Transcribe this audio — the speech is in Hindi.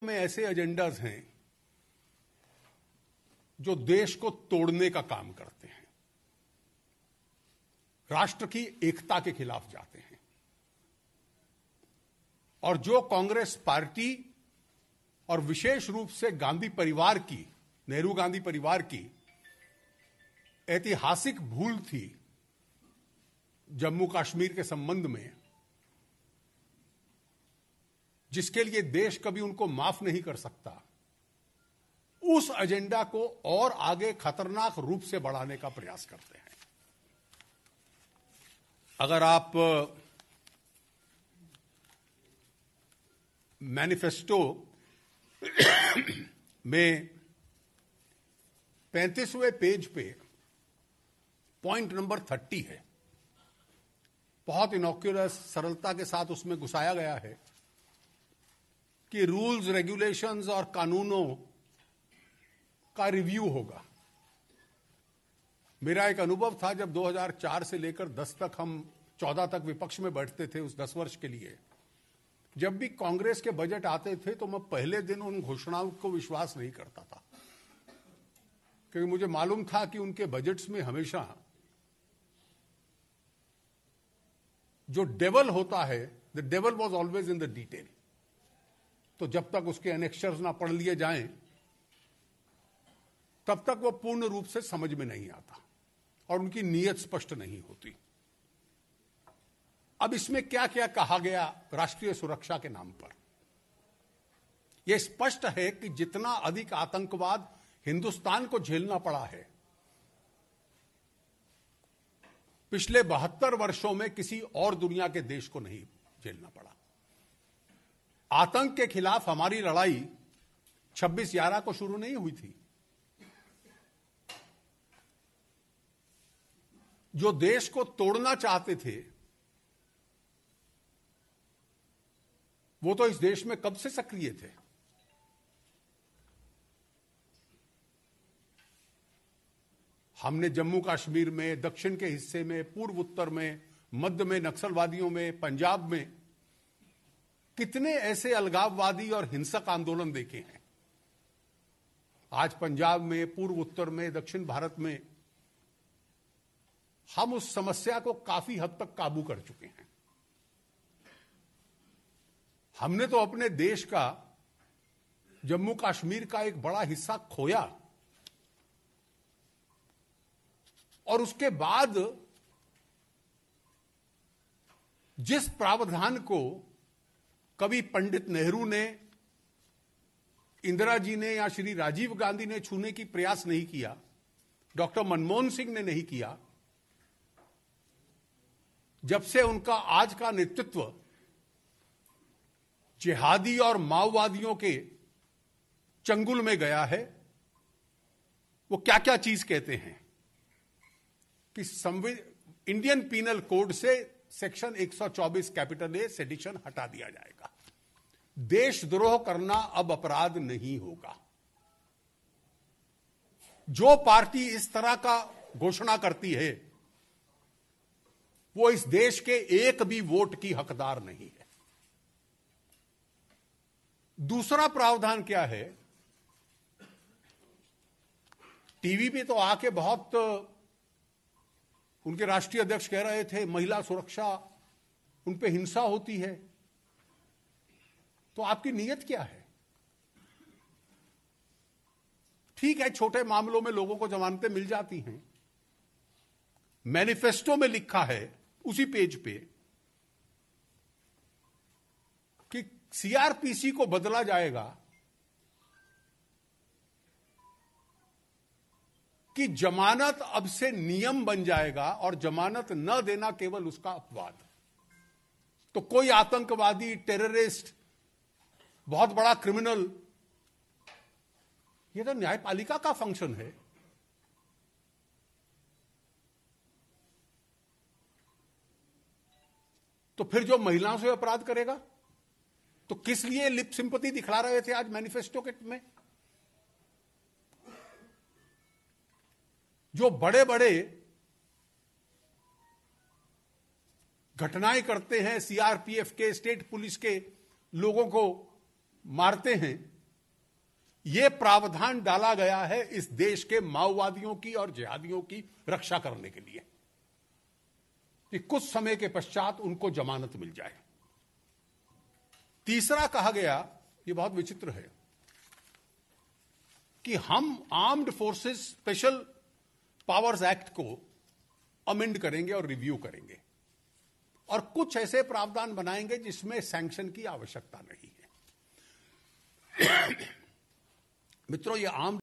में ऐसे एजेंडाज हैं जो देश को तोड़ने का काम करते हैं, राष्ट्र की एकता के खिलाफ जाते हैं, और जो कांग्रेस पार्टी और विशेष रूप से गांधी परिवार की, नेहरू गांधी परिवार की ऐतिहासिक भूल थी जम्मू कश्मीर के संबंध में, जिसके लिए देश कभी उनको माफ नहीं कर सकता, उस एजेंडा को और आगे खतरनाक रूप से बढ़ाने का प्रयास करते हैं। अगर आप मैनिफेस्टो में 35वें पेज पे पॉइंट नंबर 30 है, बहुत इनॉक्यूलस सरलता के साथ उसमें घुसाया गया है कि रूल्स, रेगुलेशंस और कानूनों का रिव्यू होगा। मेरा एक अनुभव था जब 2004 से लेकर 10 तक, हम 14 तक विपक्ष में बैठते थे उस 10 वर्ष के लिए, जब भी कांग्रेस के बजट आते थे तो मैं पहले दिन उन घोषणाओं को विश्वास नहीं करता था, क्योंकि मुझे मालूम था कि उनके बजट्स में हमेशा जो डेवल होता है, the devil was always in the detail. तो जब तक उसके एनेक्शर्स ना पढ़ लिए जाएं तब तक वो पूर्ण रूप से समझ में नहीं आता और उनकी नीयत स्पष्ट नहीं होती। अब इसमें क्या क्या कहा गया राष्ट्रीय सुरक्षा के नाम पर, यह स्पष्ट है कि जितना अधिक आतंकवाद हिंदुस्तान को झेलना पड़ा है पिछले 72 वर्षों में, किसी और दुनिया के देश को नहीं झेलना पड़ा। आतंक के खिलाफ हमारी लड़ाई 26/11 को शुरू नहीं हुई थी। जो देश को तोड़ना चाहते थे वो तो इस देश में कब से सक्रिय थे। हमने जम्मू कश्मीर में, दक्षिण के हिस्से में, पूर्व उत्तर में, मध्य में नक्सलवादियों में, पंजाब में कितने ऐसे अलगाववादी और हिंसक आंदोलन देखे हैं। आज पंजाब में, पूर्व उत्तर में, दक्षिण भारत में हम उस समस्या को काफी हद तक काबू कर चुके हैं। हमने तो अपने देश का, जम्मू कश्मीर का एक बड़ा हिस्सा खोया, और उसके बाद जिस प्रावधान को कभी पंडित नेहरू ने, इंदिरा जी ने या श्री राजीव गांधी ने छूने की प्रयास नहीं किया, डॉक्टर मनमोहन सिंह ने नहीं किया, जब से उनका आज का नेतृत्व जिहादी और माओवादियों के चंगुल में गया है, वो क्या क्या चीज कहते हैं कि इंडियन पीनल कोड से सेक्शन 124 कैपिटल ए सेडिशन हटा दिया जाएगा, देशद्रोह करना अब अपराध नहीं होगा। जो पार्टी इस तरह का घोषणा करती है वो इस देश के एक भी वोट की हकदार नहीं है। दूसरा प्रावधान क्या है, टीवी पे तो आके बहुत उनके राष्ट्रीय अध्यक्ष कह रहे थे महिला सुरक्षा, उन पे हिंसा होती है। तो आपकी नीयत क्या है? ठीक है, छोटे मामलों में लोगों को जमानतें मिल जाती हैं। मैनिफेस्टो में लिखा है उसी पेज पे कि सीआरपीसी को बदला जाएगा कि जमानत अब से नियम बन जाएगा और जमानत न देना केवल उसका अपवाद। तो कोई आतंकवादी, टेररिस्ट, बहुत बड़ा क्रिमिनल, यह तो न्यायपालिका का फंक्शन है। तो फिर जो महिलाओं से अपराध करेगा, तो किस लिए लिप सिंपैथी दिखला रहे थे आज मैनिफेस्टो के में? जो बड़े बड़े घटनाएं करते हैं सीआरपीएफ के, स्टेट पुलिस के लोगों को मारते हैं, यह प्रावधान डाला गया है इस देश के माओवादियों की और जिहादियों की रक्षा करने के लिए कि कुछ समय के पश्चात उनको जमानत मिल जाए। तीसरा कहा गया, यह बहुत विचित्र है, कि हम armed forces special powers act को अमेंड करेंगे और रिव्यू करेंगे और कुछ ऐसे प्रावधान बनाएंगे जिसमें सैंक्शन की आवश्यकता नहीं है। मित्रों, ये आर्म्ड